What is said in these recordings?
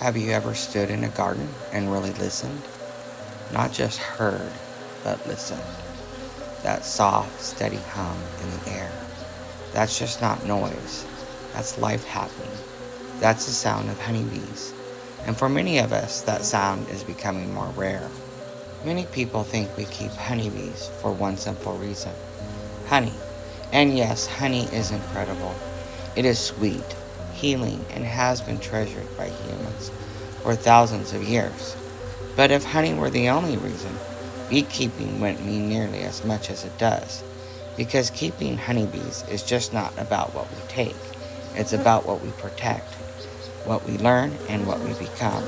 Have you ever stood in a garden and really listened? Not just heard, but listened. That soft, steady hum in the air. That's just not noise. That's life happening. That's the sound of honeybees. And for many of us, that sound is becoming more rare. Many people think we keep honeybees for one simple reason: honey. And yes, honey is incredible. It is sweet, healing, and has been treasured by humans for thousands of years. But if honey were the only reason, beekeeping wouldn't mean nearly as much as it does. Because keeping honeybees is just not about what we take, it's about what we protect, what we learn, and what we become.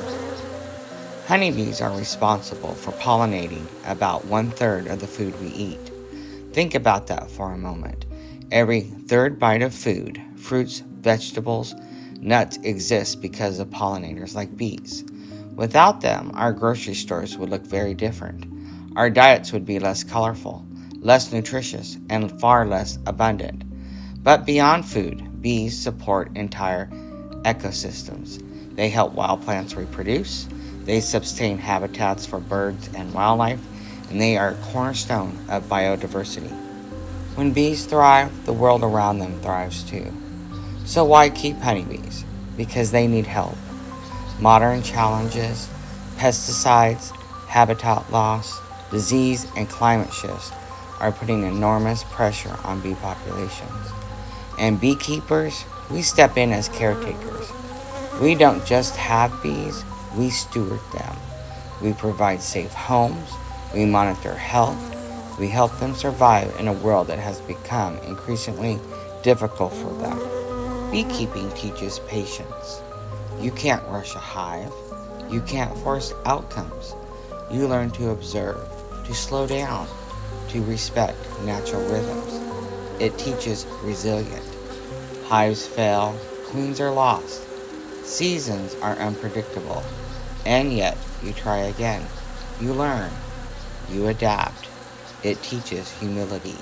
Honeybees are responsible for pollinating about 1/3 of the food we eat. Think about that for a moment. Every third bite of food, fruits, vegetables, nuts, exists because of pollinators like bees. Without them, our grocery stores would look very different. Our diets would be less colorful, less nutritious, and far less abundant. But beyond food, bees support entire ecosystems. They help wild plants reproduce, they sustain habitats for birds and wildlife, and they are a cornerstone of biodiversity. When bees thrive, the world around them thrives too. So why keep honeybees? Because they need help. Modern challenges, pesticides, habitat loss, disease, and climate shifts are putting enormous pressure on bee populations. And beekeepers, we step in as caretakers. We don't just have bees, we steward them. We provide safe homes, we monitor health, we help them survive in a world that has become increasingly difficult for them. Beekeeping teaches patience. You can't rush a hive. You can't force outcomes. You learn to observe, to slow down, to respect natural rhythms. It teaches resilience. Hives fail, queens are lost. Seasons are unpredictable. And yet, you try again. You learn. You adapt. It teaches humility.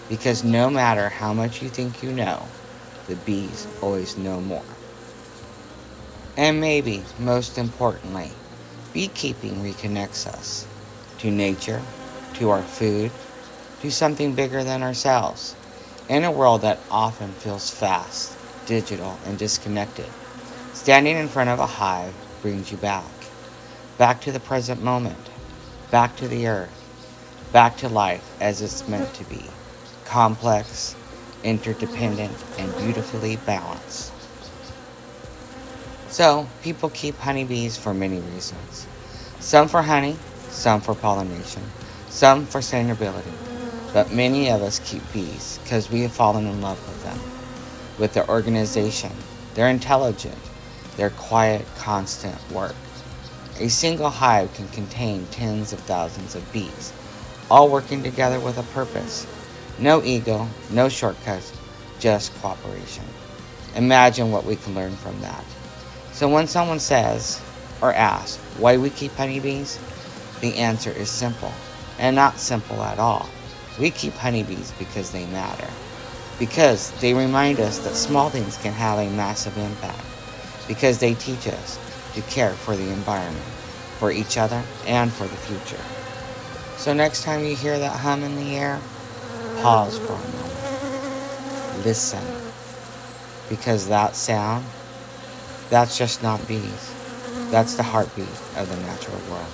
Because no matter how much you think you know, the bees always know more. And maybe, most importantly, beekeeping reconnects us to nature, to our food, to something bigger than ourselves. In a world that often feels fast, digital, and disconnected, standing in front of a hive brings you back. Back to the present moment, back to the earth, back to life as it's meant to be. Complex, interdependent, and beautifully balanced. So, people keep honeybees for many reasons. Some for honey, some for pollination, some for sustainability. But many of us keep bees because we have fallen in love with them, with their organization, their intelligent, their quiet, constant work. A single hive can contain tens of thousands of bees, all working together with a purpose. No ego, no shortcuts, just cooperation. Imagine what we can learn from that. So when someone says or asks why we keep honeybees, the answer is simple, and not simple at all. We keep honeybees because they matter. Because they remind us that small things can have a massive impact. Because they teach us to care for the environment, for each other, and for the future. So next time you hear that hum in the air, pause for a moment. Listen. Because that sound, that's just not bees. That's the heartbeat of the natural world.